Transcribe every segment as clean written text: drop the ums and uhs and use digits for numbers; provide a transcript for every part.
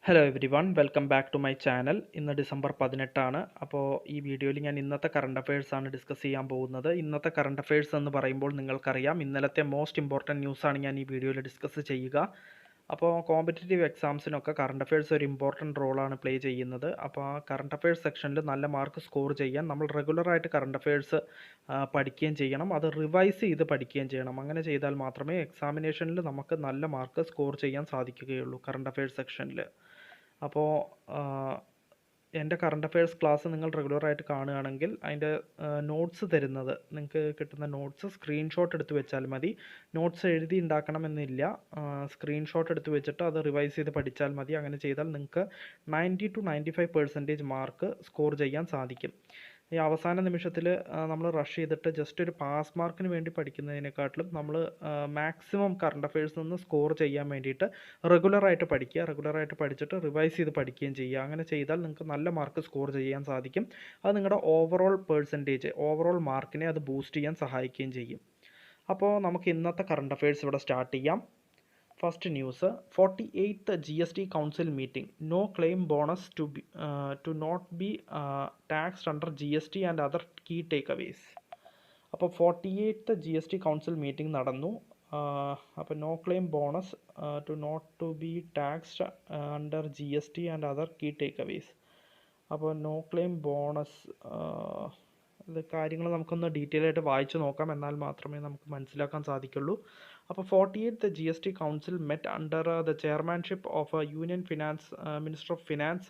Hello everyone welcome back to my channel. ഇന്ന് December 18 അപ്പോൾ ഈ വീഡിയോയിൽ ഞാൻ ഇന്നത്തെ കറണ്ട് അഫയേഴ്സാണ് ഡിസ്കസ് ചെയ്യാൻ പോകുന്നത്. ഇന്നത്തെ കറണ്ട് അഫയേഴ്സ് എന്ന് പറയുമ്പോൾ നിങ്ങൾക്കറിയാം, ഇന്നലത്തെ മോസ്റ്റ് ഇമ്പോർട്ടൻറ്റ് ന്യൂസാണ് ഞാൻ ഈ വീഡിയോയിൽ ഡിസ്കസ് ചെയ്യുക. അപ്പോൾ കോമ്പറ്റേറ്റീവ് എക്സാംസിനൊക്കെ കറണ്ട് അഫയേഴ്സ് ഒരു ഇമ്പോർട്ടൻറ്റ് റോളാണ് പ്ലേ ചെയ്യുന്നത്. അപ്പോൾ ആ കറണ്ട് അഫയേഴ്സ് സെക്ഷനിൽ നല്ല മാർക്ക് സ്കോർ ചെയ്യാൻ നമ്മൾ റെഗുലറായിട്ട് കറണ്ട് അഫയേഴ്സ് പഠിക്കുകയും ചെയ്യണം. അത് റിവൈസ് ചെയ്ത് പഠിക്കുകയും ചെയ്യണം. അങ്ങനെ ചെയ്താൽ മാത്രമേ എക്സാമിനേഷനിൽ നമുക്ക് നല്ല മാർക്ക് സ്കോർ ചെയ്യാൻ സാധിക്കുകയുള്ളൂ കറണ്ട് അഫയേഴ്സ് സെക്ഷനിൽ. അപ്പോൾ എൻ്റെ കറണ്ട് അഫയേഴ്സ് ക്ലാസ് നിങ്ങൾ റെഗുലറായിട്ട് കാണുകയാണെങ്കിൽ അതിൻ്റെ നോട്ട്സ് തരുന്നത്, നിങ്ങൾക്ക് കിട്ടുന്ന നോട്ട്സ് സ്ക്രീൻഷോട്ട് എടുത്ത് വെച്ചാൽ മതി. നോട്ട്സ് എഴുതി ഉണ്ടാക്കണമെന്നില്ല. സ്ക്രീൻഷോട്ട് എടുത്ത് വെച്ചിട്ട് അത് റിവൈസ് ചെയ്ത് പഠിച്ചാൽ മതി. അങ്ങനെ ചെയ്താൽ നിങ്ങൾക്ക് 90 to 95% മാർക്ക് സ്കോർ ചെയ്യാൻ സാധിക്കും. ഈ അവസാന നിമിഷത്തിൽ നമ്മൾ റഷ് ചെയ്തിട്ട് ജസ്റ്റ് ഒരു പാസ് മാർക്കിന് വേണ്ടി പഠിക്കുന്നതിനെക്കാട്ടിലും നമ്മൾ മാക്സിമം കറണ്ട് അഫയേഴ്സ് നിന്ന് സ്കോർ ചെയ്യാൻ വേണ്ടിയിട്ട് റെഗുലറായിട്ട് പഠിക്കുക. റെഗുലറായിട്ട് പഠിച്ചിട്ട് റിവൈസ് ചെയ്ത് പഠിക്കുകയും ചെയ്യുക. അങ്ങനെ ചെയ്താൽ നിങ്ങൾക്ക് നല്ല മാർക്ക് സ്കോർ ചെയ്യാൻ സാധിക്കും. അത് നിങ്ങളുടെ ഓവറോൾ മാർക്കിനെ അത് ബൂസ്റ്റ് ചെയ്യാൻ സഹായിക്കുകയും ചെയ്യും. അപ്പോൾ നമുക്ക് ഇന്നത്തെ കറണ്ട് അഫയേഴ്സ് ഇവിടെ സ്റ്റാർട്ട് ചെയ്യാം. First news, 48th GST Council Meeting. No claim bonus to not be taxed under GST and other key takeaways. അപ്പോൾ 48th GST Council Meeting നടന്നു. അപ്പോൾ no claim bonus to be taxed under GST and other key takeaways. അപ്പോൾ no claim bonus ഇത് കാര്യങ്ങൾ നമുക്കൊന്ന് detail ആയിട്ട് വായിച്ച് നോക്കാം, എന്നാൽ മാത്രമേ നമുക്ക് മനസ്സിലാക്കാൻ സാധിക്കുള്ളൂ. അപ്പോൾ 48th GST Council met under the chairmanship of Union Minister of Finance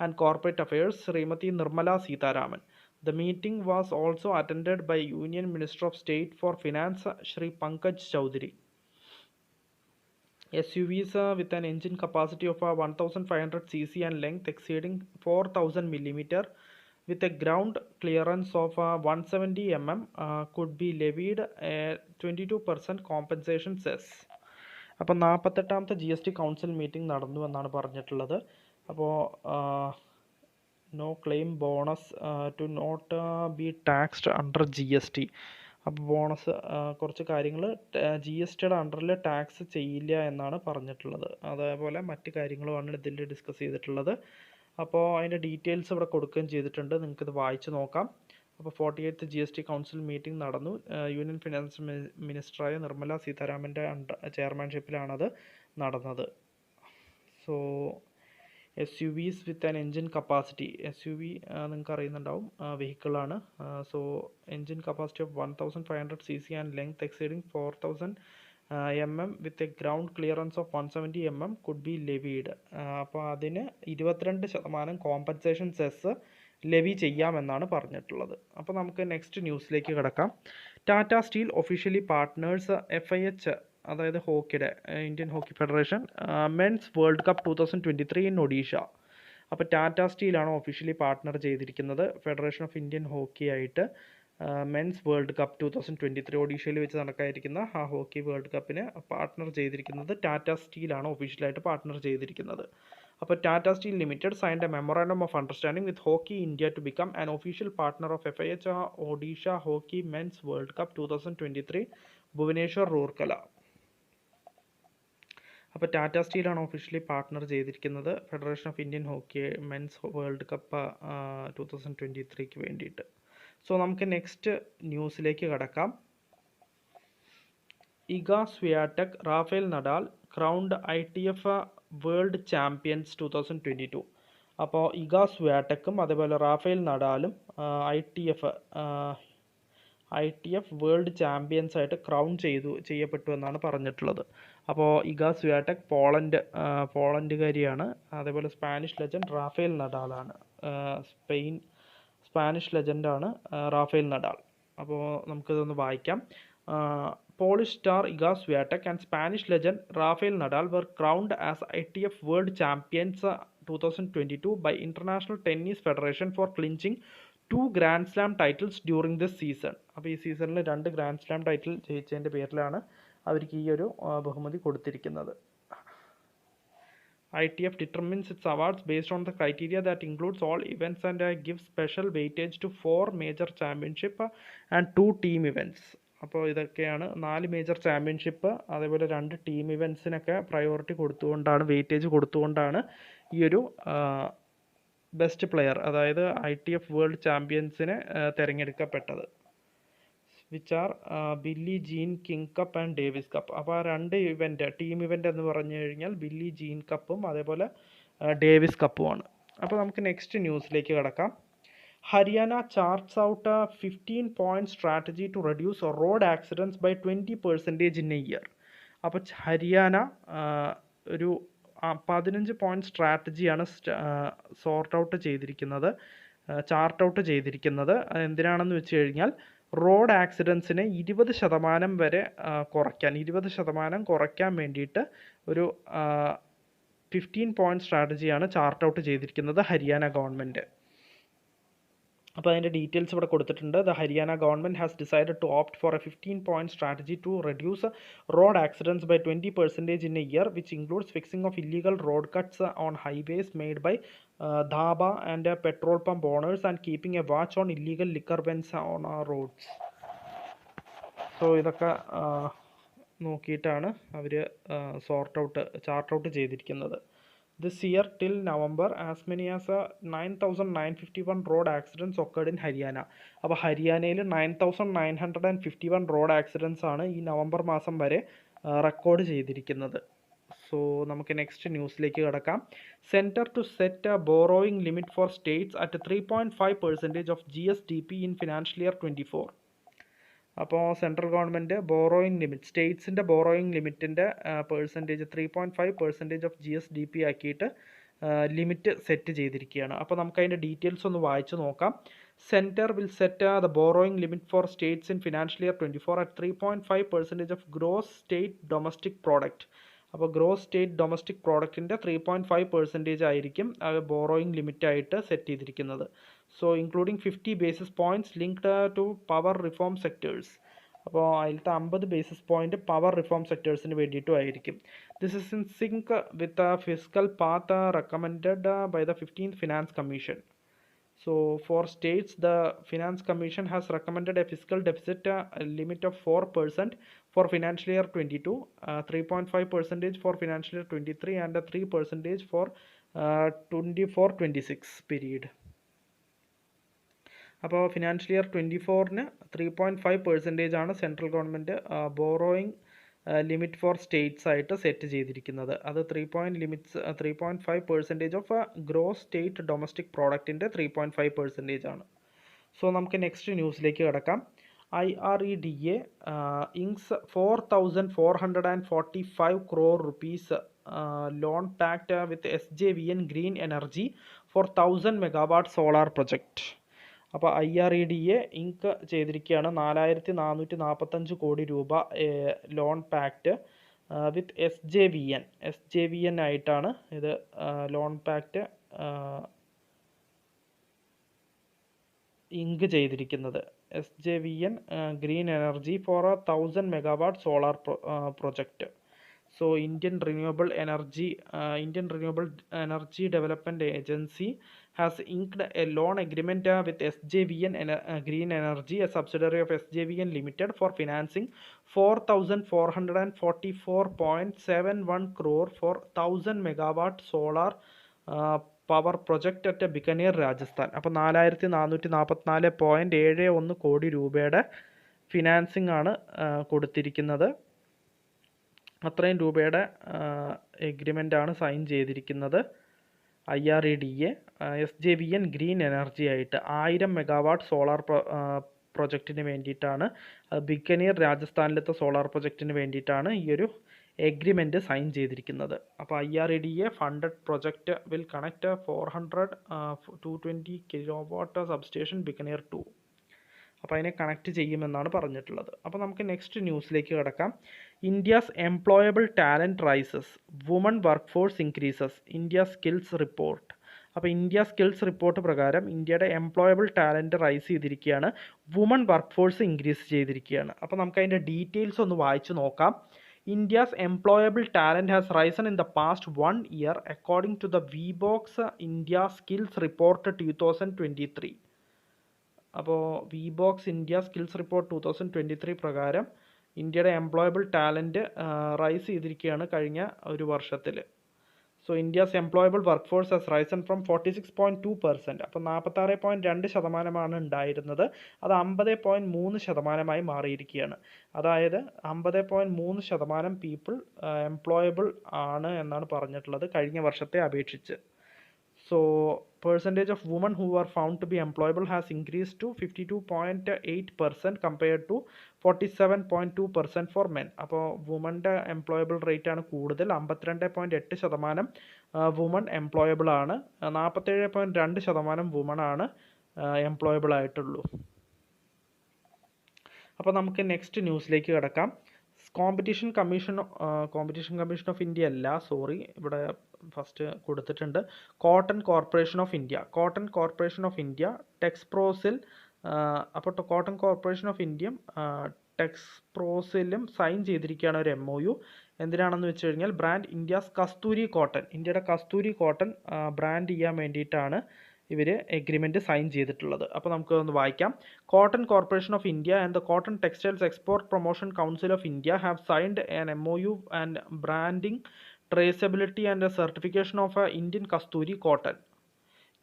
and Corporate Affairs, Srimati Nirmala Sitharaman. The meeting was also attended by Union Minister of State for Finance, Shri Pankaj Chaudhary. SUVs with an engine capacity of 1500 cc and length exceeding 4000 mm with a ground clearance of 170 mm could be levied a 22% compensation cess. അപ്പോൾ 48th GST council meeting നടന്നു എന്നാണ് പറഞ്ഞിട്ടുള്ളത്. അപ്പോൾ no claim bonus to not be taxed under GST. അപ്പോൾ bonus കുറച്ച് കാര്യങ്ങൾ GSTയുടെ അണ്ടറിൽ tax ചെയ്യില്ല എന്നാണ് പറഞ്ഞിട്ടുള്ളത്. അതേപോലെ മറ്റ് കാര്യങ്ങളുമാണ് ഇതിൽ ഡിസ്കസ് ചെയ്തിട്ടുള്ളത്. അപ്പോൾ അതിൻ്റെ ഡീറ്റെയിൽസ് ഇവിടെ കൊടുക്കുകയും ചെയ്തിട്ടുണ്ട്, നിങ്ങൾക്കിത് വായിച്ച് നോക്കാം. അപ്പോൾ 48th GST കൗൺസിൽ മീറ്റിംഗ് നടന്നു. യൂണിയൻ ഫിനാൻസ് മിനിസ്റ്ററായ നിർമ്മല സീതാരാമൻ്റെ ചെയർമാൻഷിപ്പിലാണത് നടന്നത്. So SUVs with an engine capacity, SUV നിങ്ങൾക്ക് അറിയുന്നുണ്ടാവും, വെഹിക്കിളാണ്. So engine capacity of 1500 cc and length exceeding 4000 mm with a ground clearance of 170 mm could be levied. അപ്പോൾ അതിന് 22% കോമ്പൻസേഷൻ സെസ് ലെവി ചെയ്യാമെന്നാണ് പറഞ്ഞിട്ടുള്ളത്. അപ്പോൾ നമുക്ക് നെക്സ്റ്റ് ന്യൂസിലേക്ക് കിടക്കാം. Tata Steel officially partners FIH, അതായത് ഹോക്കിയുടെ Indian hockey federation men's world cup 2023 in Odisha. അപ്പോൾ ടാറ്റ സ്റ്റീലാണ് ഒഫീഷ്യലി പാർട്ട്ണർ ചെയ്തിരിക്കുന്നത് ഫെഡറേഷൻ ഓഫ് ഇന്ത്യൻ ഹോക്കി ആയിട്ട്. മെൻസ് വേൾഡ് കപ്പ് 2023 ഒഡീഷയിൽ വെച്ച് നടക്കാതിരിക്കുന്ന ആ ഹോക്കി വേൾഡ് കപ്പിന് പാർട്ട്ണർ ചെയ്തിരിക്കുന്നത് ടാറ്റ സ്റ്റീലാണ് ഒഫീഷ്യലായിട്ട് പാർട്ട്ണർ ചെയ്തിരിക്കുന്നത്. അപ്പോൾ Tata steel limited signed a memorandum of understanding with hockey India to become an official partner of FIH Odisha hockey men's world cup 2023 Bhubaneswar Rourkela. അപ്പോൾ ടാറ്റ സ്റ്റീലാണ് ഒഫീഷ്യലി പാർട്ട്ണർ ചെയ്തിരിക്കുന്നത് federation of Indian hockey men's world cup 2023 വേണ്ടിയിട്ട്. So നമുക്ക് next ന്യൂസിലേക്ക് കടക്കാം. Iga Swiatek, Rafael Nadal crowned ITF world champions 2022. അപ്പോൾ Iga സ്വിയാടെക്കും അതേപോലെ റാഫേൽ നഡാലും ITF വേൾഡ് ചാമ്പ്യൻസ് ആയിട്ട് ക്രൗൺ ചെയ്യപ്പെട്ടു എന്നാണ് പറഞ്ഞിട്ടുള്ളത്. അപ്പോൾ ഇഗ സ്വിയാടെക് പോളണ്ടുകാരിയാണ്. അതേപോലെ സ്പാനിഷ് ലെജൻഡ് റാഫേൽ നഡാലാണ്. സ്പാനിഷ് ലെജൻഡാണ് റാഫേൽ നഡാൽ. അപ്പോൾ നമുക്കിതൊന്ന് വായിക്കാം. Polish star Iga Swiatek and Spanish legend Rafael Nadal were crowned as ITF World Champions 2022 by International Tennis Federation for clinching 2 Grand Slam titles during this season. അപ്പോൾ ഈ സീസണിൽ 2 grand slam title ജയിച്ചതിൻ്റെ പേരിലാണ് അവർക്ക് ഈ ഒരു ബഹുമതി കൊടുത്തിരിക്കുന്നത്. ITF determines its awards based on the criteria that includes all events and gives special weightage to 4 major championship and 2 team events. അപ്പോൾ ഇതൊക്കെയാണ് 4 മേജർ ചാമ്പ്യൻഷിപ്പ്, അതേപോലെ 2 ടീം ഇവൻസിനൊക്കെ പ്രയോറിറ്റി കൊടുത്തുകൊണ്ടാണ്, വെയിറ്റേജ് കൊടുത്തുകൊണ്ടാണ് ഈ ഒരു ബെസ്റ്റ് പ്ലെയർ, അതായത് ITF വേൾഡ് ചാമ്പ്യൻസിനെ തിരഞ്ഞെടുക്കപ്പെട്ടത്. Which are Billie Jean King cup and Davis cup. അപ്പോൾ ആ 2 ഇവൻ്റ്, ടീം ഇവൻ്റ് എന്ന് പറഞ്ഞു കഴിഞ്ഞാൽ ബില്ലി ജീൻ കപ്പും അതേപോലെ ഡേവിസ് കപ്പുമാണ്. അപ്പോൾ നമുക്ക് നെക്സ്റ്റ് ന്യൂസിലേക്ക് കിടക്കാം. Haryana charts out a 15-point strategy to reduce road accidents by 20% in a year. അപ്പോൾ ഹരിയാന ഒരു 15 പോയിന്റ് സ്ട്രാറ്റജിയാണ് ചാർട്ട് ഔട്ട് ചെയ്തിരിക്കുന്നത്. എന്തിനാണെന്ന് വെച്ച് കഴിഞ്ഞാൽ റോഡ് ആക്സിഡൻസിനെ 20% വരെ കുറയ്ക്കാൻ വേണ്ടിയിട്ട് ഒരു 15 പോയിന്റ് സ്ട്രാറ്റജിയാണ് ചാർട്ട് ഔട്ട് ചെയ്തിരിക്കുന്നത് ഹരിയാന ഗവൺമെൻറ്. അപ്പോൾ അതിൻ്റെ ഡീറ്റെയിൽസ് ഇവിടെ കൊടുത്തിട്ടുണ്ട്. The Haryana government has decided to opt for a 15-point strategy to reduce road accidents by 20% in a year, which includes fixing of illegal road cuts on highways made by dhaba and petrol pump owners and keeping a watch on illegal liquor vends on our roads. So ഇതൊക്കെ നോക്കിയിട്ടാണ് അവർ chart out ചെയ്തിരിക്കുന്നത്. This year till November, as many as 9,951 road accidents occurred in Haryana. അപ്പോൾ ഹരിയാനയിൽ 9,951 road accidents ആണ് ഈ November മാസം വരെ record ചെയ്തിരിക്കുന്നത്. സോ നമുക്ക് നെക്സ്റ്റ് ന്യൂസിലേക്ക് കിടക്കാം. Centre to set a borrowing limit for states at 3.5% of GSDP in financial year 24. അപ്പോൾ സെൻട്രൽ ഗവൺമെൻറ് ബോറോയിങ് ലിമിറ്റ്, സ്റ്റേറ്റ്സിൻ്റെ ബോറോയിങ് ലിമിറ്റിൻ്റെ പെർസെൻറ്റേജ് 3.5% ഓഫ് GSDP ആക്കിയിട്ട് ലിമിറ്റ് സെറ്റ് ചെയ്തിരിക്കുകയാണ്. അപ്പോൾ നമുക്ക് അതിൻ്റെ ഡീറ്റെയിൽസ് ഒന്ന് വായിച്ച് നോക്കാം. Centre will set the borrowing limit for states in financial year 24 at 3.5% of gross state domestic product. അപ്പോൾ ഗ്രോസ് സ്റ്റേറ്റ് ഡൊമസ്റ്റിക് പ്രോഡക്റ്റിൻ്റെ 3.5% ആയിരിക്കും ബോറോയിങ് ലിമിറ്റായിട്ട് സെറ്റ് ചെയ്തിരിക്കുന്നത്. So including 50 basis points linked to power reform sectors. അപ്പോൾ അതിലത്തെ 50 basis point power reform സെക്ടേഴ്സിന് വേണ്ടിയിട്ടും ആയിരിക്കും. This is in sync with the fiscal path recommended by the 15th Finance Commission. So for states, the Finance Commission has recommended a fiscal deficit limit of 4% for financial year 22, 3.5% for financial year 23 and 3% for 24-26 period. അപ്പോൾ financial year 24-ന് 3.5% ആണ് central government borrowing limit for States ആയിട്ട് set ചെയ്തിരിക്കുന്നത്. അത് 3.5% of gross state domestic പ്രോഡക്റ്റിൻ്റെ 3.5% ആണ്. So നമുക്ക് next ന്യൂസിലേക്ക് കിടക്കാം. IREDA inks 4,445 crore rupees loan pact with SJVN Green Energy for 1,000 megawatt solar project. അപ്പോൾ IREDA ഇങ്ക് ചെയ്തിരിക്കുകയാണ് 4,445 കോടി രൂപ ലോൺ പാക്റ്റ് വിത്ത് SJVN ആയിട്ടാണ് ഇത് ലോൺ പാക്റ്റ് ഇങ്ക് ചെയ്തിരിക്കുന്നത്. SJVN green energy for 1,000 megawatt solar project. So Indian Renewable Energy Development Agency has inked a loan agreement with SJVN Green Energy, a subsidiary of SJVN Limited, for financing 4,444.71 crore for 1,000 megawatt solar power project at Bikaner Rajasthan. അപ്പോൾ 4,444.71 കോടി രൂപയുടെ financing ആണ് കൊടുത്തിരിക്കുന്നത്. അത്രയും രൂപയുടെ agreement ആണ് sign ചെയ്തിരിക്കുന്നത് IREDA SJVN green energy ആയിട്ട് 1000 മെഗാവാട്ട് സോളാർ പ്രൊജക്റ്റിന് വേണ്ടിയിട്ടാണ്. ബിക്കനീർ രാജസ്ഥാനിലത്തെ സോളാർ പ്രൊജക്റ്റിന് വേണ്ടിയിട്ടാണ് ഈ ഒരു എഗ്രിമെൻറ്റ് സൈൻ ചെയ്തിരിക്കുന്നത്. അപ്പോൾ IREDA funded project will connect 220 kilowatt substation Bikaner 2. അപ്പോൾ അതിനെ കണക്ട് ചെയ്യുമെന്നാണ് പറഞ്ഞിട്ടുള്ളത്. അപ്പോൾ നമുക്ക് നെക്സ്റ്റ് ന്യൂസിലേക്ക് കിടക്കാം. India's employable talent rises, woman work force increases, India skills report. അപ്പോൾ ഇന്ത്യ സ്കിൽസ് റിപ്പോർട്ട് പ്രകാരം ഇന്ത്യയുടെ എംപ്ലോയബിൾ ടാലൻറ്റ് റൈസ് ചെയ്തിരിക്കുകയാണ്, വുമൺ വർക്ക് ഫോഴ്സ് ഇൻക്രീസ് ചെയ്തിരിക്കുകയാണ്. അപ്പോൾ നമുക്ക് അതിൻ്റെ ഡീറ്റെയിൽസ് ഒന്ന് വായിച്ച് നോക്കാം. India's employable talent has risen in the past 1 year according to the VBOX India Skills Report 2023. അപ്പോൾ വിബോക്സ് ഇന്ത്യ സ്കിൽസ് റിപ്പോർട്ട് 2023 പ്രകാരം ഇന്ത്യയുടെ എംപ്ലോയബിൾ ടാലൻറ്റ് റൈസ് ചെയ്തിരിക്കുകയാണ് കഴിഞ്ഞ ഒരു വർഷത്തിൽ. So India's employable workforce has risen from 46.2%. അപ്പോൾ 46.2% ഉണ്ടായിരുന്നത്, അത് 50.3% മാറിയിരിക്കുകയാണ്. അതായത് 50.3% പീപ്പിൾ എംപ്ലോയബിൾ ആണ് എന്നാണ് പറഞ്ഞിട്ടുള്ളത് കഴിഞ്ഞ വർഷത്തെ അപേക്ഷിച്ച്. So percentage of women who are found to be employable has increased to 52.8% compared to 47.2% for men. അപ്പോൾ വുമൻ്റെ എംപ്ലോയബിൾ റേറ്റ് ആണ് കൂടുതൽ. 52.8% വുമൺ എംപ്ലോയബിൾ ആണ്. 47.2% വുമൺ ആണ് എംപ്ലോയബിൾ ആയിട്ടുള്ളൂ. അപ്പോൾ നമുക്ക് നെക്സ്റ്റ് ന്യൂസിലേക്ക് കിടക്കാം. കോമ്പറ്റീഷൻ കമ്മീഷൻ ഓഫ് ഇന്ത്യ അല്ല, സോറി, ഇവിടെ ഫസ്റ്റ് കൊടുത്തിട്ടുണ്ട് കോട്ടൺ കോർപ്പറേഷൻ ഓഫ് ഇന്ത്യ ടെക്സ്പ്രോസിൽ. അപ്പോൾ കോട്ടൺ കോർപ്പറേഷൻ ഓഫ് ഇന്ത്യയും ടെക്സ്പ്രോസിലും സൈൻ ചെയ്തിരിക്കുകയാണ് ഒരു MOU. എന്തിനാണെന്ന് വെച്ച് കഴിഞ്ഞാൽ ബ്രാൻഡ് ഇന്ത്യസ് കസ്തൂരി കോട്ടൺ, ഇന്ത്യയുടെ കസ്തൂരി കോട്ടൺ ബ്രാൻഡ് ചെയ്യാൻ വേണ്ടിയിട്ടാണ് ഇവർ എഗ്രിമെൻറ്റ് സൈൻ ചെയ്തിട്ടുള്ളത്. അപ്പോൾ നമുക്ക് ഒന്ന് വായിക്കാം. Cotton corporation of India and the cotton textiles export promotion council of India have signed an MOU and branding traceability and certification of Indian Kasturi cotton.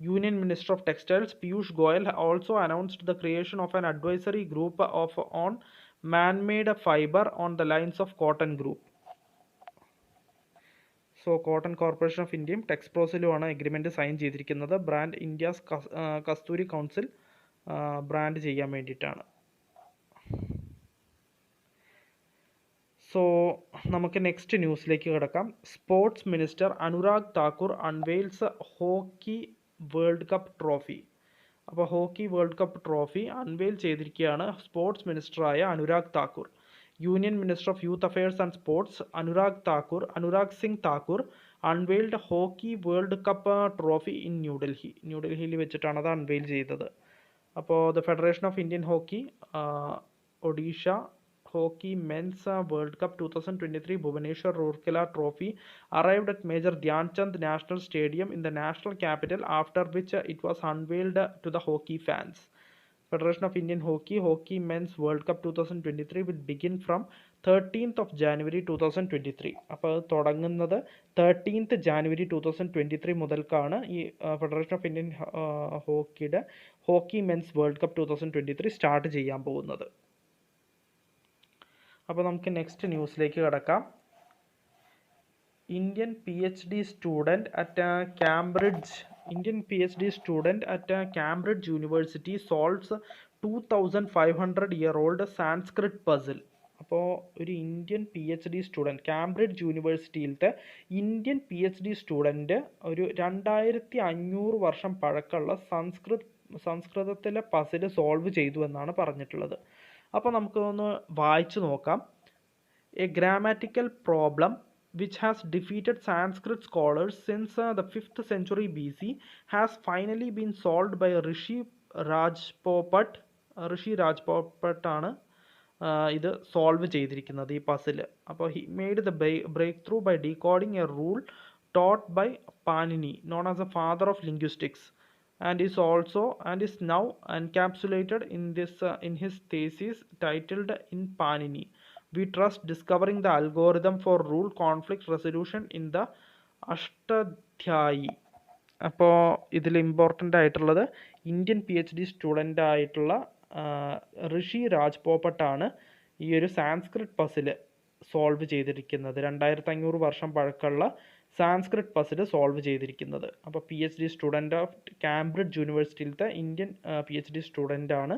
Union Minister of Textiles Piyush Goyal also announced the creation of an advisory group on man-made fiber on the lines of Cotton Group. So Cotton Corporation of India ടെക്സ്പ്രോസിലുമാണ് agreement sign ചെയ്തിരിക്കുന്നത്. Brand India's Kasturi council brand ചെയ്യാൻ വേണ്ടിയിട്ടാണ്. So നമുക്ക് next ന്യൂസിലേക്ക് കിടക്കാം. Sports minister Anurag Thakur unveils hockey world cup trophy. അപ്പോൾ hockey world cup trophy unveil ചെയ്തിരിക്കുകയാണ് sports മിനിസ്റ്ററായ Anurag Thakur. Union minister of youth affairs and sports Anurag Singh Thakur unveiled hockey world cup trophy in ന്യൂഡൽഹിയിൽ വെച്ചിട്ടാണ് അത് അൺവെയിൽ ചെയ്തത്. അപ്പോൾ the federation of Indian hockey Odisha Hockey Men's World Cup 2023 Bhubaneswar Rourkela Trophy arrived at Major Dhyan Chand National Stadium in the national capital, after which it was unveiled to the hockey fans. Federation of Indian Hockey Men's World Cup 2023 will begin from 13th of January 2023. അപ്പോൾ തുടങ്ങുന്നത് 13th January 2023 മുതൽക്കാണ് ഈ federation of Indian ഹോക്കിയുടെ hockey men's world cup 2023 start ചെയ്യാൻ പോകുന്നത്. അപ്പോൾ നമുക്ക് next ന്യൂസിലേക്ക് കിടക്കാം. Indian PhD student at Cambridge university solves 2500-year-old Sanskrit puzzle. അപ്പോൾ ഒരു ഇന്ത്യൻ PhD സ്റ്റുഡൻറ്റ്, കാംബ്രിഡ്ജ് യൂണിവേഴ്സിറ്റിയിലത്തെ ഇന്ത്യൻ PhD സ്റ്റുഡൻറ്റ് ഒരു 2500 വർഷം പഴക്കമുള്ള സംസ്കൃതത്തിലെ പസിൽ സോൾവ് ചെയ്തു എന്നാണ് പറഞ്ഞിട്ടുള്ളത്. അപ്പോൾ നമുക്കൊന്ന് വായിച്ചു നോക്കാം. A grammatical problem which has defeated Sanskrit scholars since the 5th century BC has finally been solved by Rishi Rajpopat ആണ് ഇത് സോൾവ് ചെയ്തിരിക്കുന്നത് ഈ പസിൽ. അപ്പോൾ he made the breakthrough by decoding a rule taught by Panini, known as a father of linguistics, and is now encapsulated in his thesis titled In Panini We Trust, Discovering the Algorithm for Rule Conflict Resolution in the Ashtadhyayi. അപ്പോൾ ഇതിൽ important ആയിട്ടുള്ളത് Indian PhD student ആയിട്ടുള്ള ഋഷി രാജ്പോപ്പട്ടാണ് ഈ ഒരു Sanskrit puzzle solve ചെയ്തിരിക്കുന്നത്. 2500 വർഷം പഴക്കമുള്ള Sanskrit puzzle solve ചെയ്തിരിക്കുന്നത്. അപ്പോൾ PhD സ്റ്റുഡൻ്റ് ഓഫ് കാംബ്രിഡ്ജ് യൂണിവേഴ്സിറ്റിയിലത്തെ ഇന്ത്യൻ PhD സ്റ്റുഡൻ്റ് ആണ്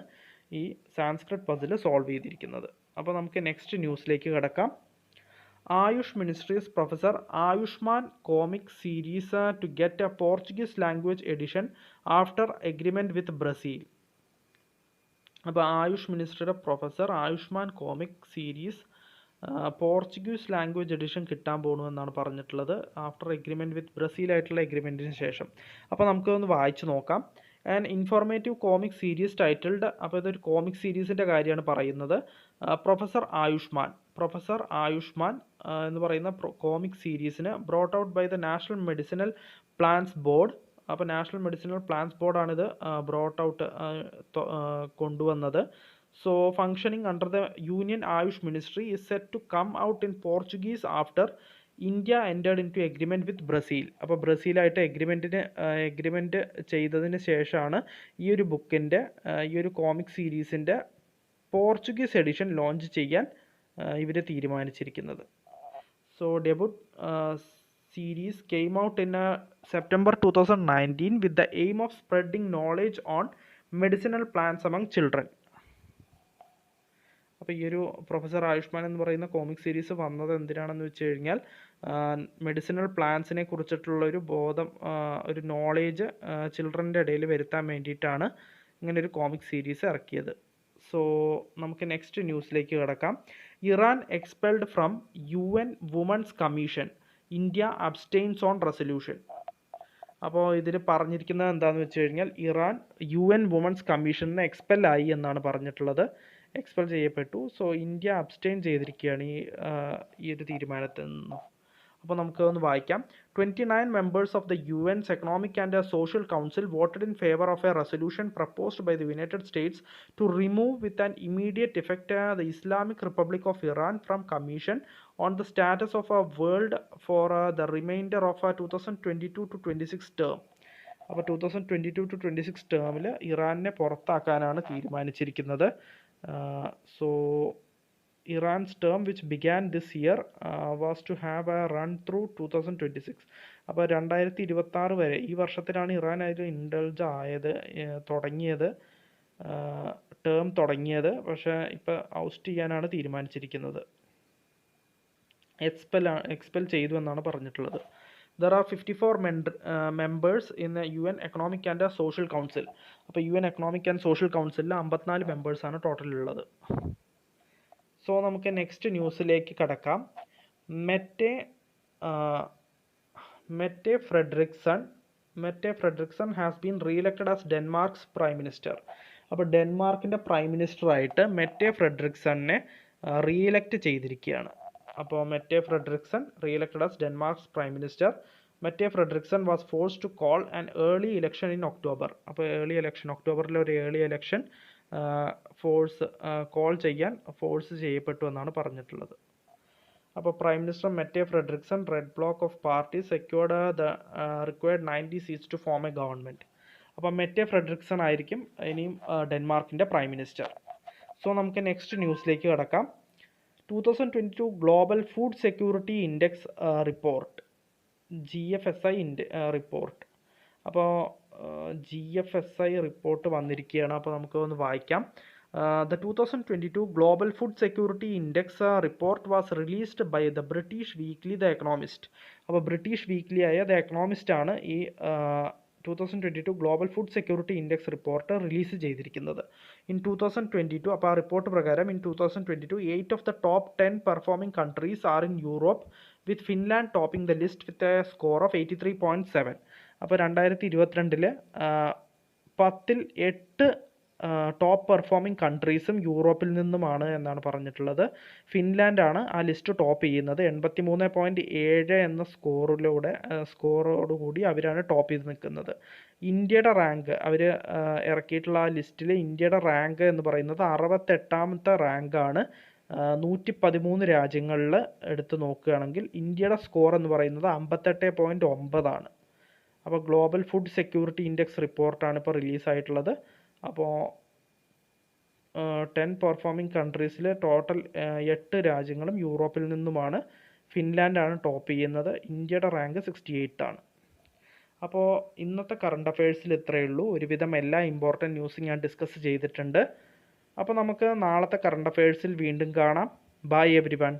ഈ സാൻസ്ക്രിറ്റ് പസിൽ സോൾവ് ചെയ്തിരിക്കുന്നത്. അപ്പോൾ നമുക്ക് നെക്സ്റ്റ് ന്യൂസിലേക്ക് കിടക്കാം. Ayush ministry's professor Ayushman comic series to get a Portuguese language edition after agreement with Brazil. അപ്പോൾ ആയുഷ് മിനിസ്ട്രിയുടെ professor Ayushman comic series Portuguese language edition കിട്ടാൻ പോകണമെന്നാണ് പറഞ്ഞിട്ടുള്ളത് ആഫ്റ്റർ എഗ്രിമെൻറ്റ് വിത്ത് ബ്രസീലായിട്ടുള്ള എഗ്രിമെൻറ്റിന് ശേഷം. അപ്പോൾ നമുക്കൊന്ന് വായിച്ചു നോക്കാം. And informative comic series titled, അപ്പോൾ ഇതൊരു കോമിക് സീരീസിൻ്റെ കാര്യമാണ് പറയുന്നത്. പ്രൊഫസർ ആയുഷ്മാൻ എന്ന് പറയുന്ന കോമിക് സീരീസിന് brought out by the national medicinal plants board അപ്പോൾ നാഷണൽ മെഡിസിനൽ പ്ലാൻസ് ബോർഡാണിത് ബ്രോട്ട് ഔട്ട് കൊണ്ടുവന്നത്. So functioning under the union Ayush ministry is set to come out in Portuguese after India entered into agreement with Brazil. അപ്പോൾ ബ്രസീലായിട്ട് agreement ചെയ്തതിന് ശേഷമാണ് ഈ ഒരു ബുക്കിൻ്റെ ഈ ഒരു കോമിക് സീരീസിൻ്റെ പോർച്ചുഗീസ് എഡിഷൻ ലോഞ്ച് ചെയ്യാൻ ഇവർ തീരുമാനിച്ചിരിക്കുന്നത്. So debut series came out in September 2019 with the aim of spreading knowledge on medicinal plants among children. അപ്പോൾ ഈ ഒരു പ്രൊഫസർ ആയുഷ്മാൻ എന്ന് പറയുന്ന കോമിക് സീരീസ് വന്നത് എന്തിനാണെന്ന് വെച്ച് കഴിഞ്ഞാൽ മെഡിസിനൽ പ്ലാന്റ്സിനെ കുറിച്ചിട്ടുള്ള ഒരു ബോധം, ഒരു നോളേജ് ചിൽഡ്രൻ്റെ ഇടയിൽ വരുത്താൻ വേണ്ടിയിട്ടാണ് ഇങ്ങനെ ഒരു കോമിക് സീരീസ് ഇറക്കിയത്. സോ നമുക്ക് നെക്സ്റ്റ് ന്യൂസിലേക്ക് കിടക്കാം. Iran expelled from UN women's commission, India abstains on resolution. അപ്പോൾ ഇതിൽ പറഞ്ഞിരിക്കുന്നത് എന്താണെന്ന് വെച്ച് കഴിഞ്ഞാൽ ഇറാൻ UN വുമൺസ് കമ്മീഷനിൽ നിന്ന് എക്സ്പെല്ലായി എന്നാണ് പറഞ്ഞിട്ടുള്ളത്. എക്സ്പെൽ ചെയ്യപ്പെട്ടു. സോ ഇന്ത്യ അബ്സ്റ്റെയിൻ ചെയ്തിരിക്കുകയാണ് ഈ ഒരു തീരുമാനത്തിൽ നിന്നും. അപ്പോൾ നമുക്ക് ഒന്ന് വായിക്കാം. 29 members of the UN's Economic and Social Council voted in favor of a resolution proposed by the United States to remove with an immediate effect the Islamic Republic of Iran from Commission on the status of a world for the remainder of 2022 to 26 term. അപ്പോൾ 2022 to 26 ടേമിൽ ഇറാനെ പുറത്താക്കാനാണ് തീരുമാനിച്ചിരിക്കുന്നത്. So Iran's term which began this year was to have a run through 2026. അപ്പോൾ 2026 വരെ, ഈ വർഷത്തിലാണ് Iran അതിൽ indulge ആയത്, term തുടങ്ങിയത്. പക്ഷേ ഇപ്പോൾ ഔസ്റ്റ് ചെയ്യാനാണ് തീരുമാനിച്ചിരിക്കുന്നത്. എക്സ്പെൽ ചെയ്തു എന്നാണ് പറഞ്ഞിട്ടുള്ളത്. There are 54 members in the UN Economic and Social Council. അപ്പോൾ UN Economic and Social Councilൽ 54 മെമ്പേഴ്സാണ് ടോട്ടൽ ഉള്ളത്. സോ നമുക്ക് നെക്സ്റ്റ് ന്യൂസിലേക്ക് കടക്കാം. Mette Frederiksen has been reelected as Denmark's prime minister. അപ്പോൾ ഡെൻമാർക്കിൻ്റെ പ്രൈം മിനിസ്റ്ററായിട്ട് മെറ്റെ ഫ്രെഡറിക്സണിനെ റീഇലക്റ്റ് ചെയ്തിരിക്കുകയാണ്. അപ്പോൾ Mette Frederiksen reelected as Denmark's prime minister. Mette Frederiksen was forced to call an early election in October. അപ്പോൾ ഒക്ടോബറിലെ ഒരു ഏർലി ഇലക്ഷൻ കോൾ ചെയ്യാൻ ഫോഴ്സ് ചെയ്യപ്പെട്ടു എന്നാണ് പറഞ്ഞിട്ടുള്ളത്. അപ്പോൾ prime minister Mette Frederiksen red bloc of party secured the required 90 seats to form a government. അപ്പോൾ Mette Frederiksen ആയിരിക്കും ഇനിയും ഡെൻമാർക്കിൻ്റെ പ്രൈം മിനിസ്റ്റർ. സോ നമുക്ക് നെക്സ്റ്റ് ന്യൂസിലേക്ക് കിടക്കാം. 2022 global food security index report, GFSI report. അപ്പോൾ GFSI റിപ്പോർട്ട് വന്നിരിക്കുകയാണ്. അപ്പോൾ നമുക്ക് ഒന്ന് വായിക്കാം. The 2022 Global Food Security Index report was released by the British weekly The Economist. അപ്പോൾ ബ്രിട്ടീഷ് വീക്ക്ലി ആയ The Economist ആണ് ഈ 2022 global food security index report release ചെയ്തിരിക്കുന്നത്. ഇൻ 2022, അപ്പോൾ ആ റിപ്പോർട്ട് പ്രകാരം in 2022 8 of the top 10 performing countries are in Europe, with Finland topping the list with a score of 83.7. അപ്പോൾ 2022 10ൽ 8 top performing കൺട്രീസും യൂറോപ്പിൽ നിന്നുമാണ് എന്നാണ് പറഞ്ഞിട്ടുള്ളത്. ഫിൻലാൻഡാണ് ആ ലിസ്റ്റ് ടോപ്പ് ചെയ്യുന്നത്. 83.7 എന്ന സ്കോറോടുകൂടി അവരാണ് ടോപ്പ് ചെയ്ത് നിൽക്കുന്നത്. ഇന്ത്യയുടെ റാങ്ക്, അവർ ഇറക്കിയിട്ടുള്ള ആ ലിസ്റ്റിൽ ഇന്ത്യയുടെ റാങ്ക് എന്ന് പറയുന്നത് 68ാമത്തെ റാങ്കാണ്. 113 രാജ്യങ്ങളിൽ എടുത്ത് നോക്കുകയാണെങ്കിൽ ഇന്ത്യയുടെ സ്കോർ എന്ന് പറയുന്നത് 58.9 ആണ്. അപ്പോൾ ഗ്ലോബൽ ഫുഡ് സെക്യൂരിറ്റി ഇൻഡെക്സ് റിപ്പോർട്ടാണ് ഇപ്പോൾ റിലീസായിട്ടുള്ളത്. അപ്പോൾ 10 പെർഫോമിംഗ് കൺട്രീസിൽ ടോട്ടൽ 8 രാജ്യങ്ങളും യൂറോപ്പിൽ നിന്നുമാണ്. ഫിൻലാൻഡാണ് ടോപ്പ് ചെയ്യുന്നത്. ഇന്ത്യയുടെ റാങ്ക് 68 ആണ്. അപ്പോൾ ഇന്നത്തെ കറണ്ട് അഫയേഴ്സിൽ ഇത്രയേ ഉള്ളൂ. ഒരുവിധം എല്ലാ ഇമ്പോർട്ടൻറ്റ് ന്യൂസും ഞാൻ ഡിസ്കസ് ചെയ്തിട്ടുണ്ട്. അപ്പോൾ നമുക്ക് നാളത്തെ കറണ്ട് അഫയേഴ്സിൽ വീണ്ടും കാണാം. Bye everyone.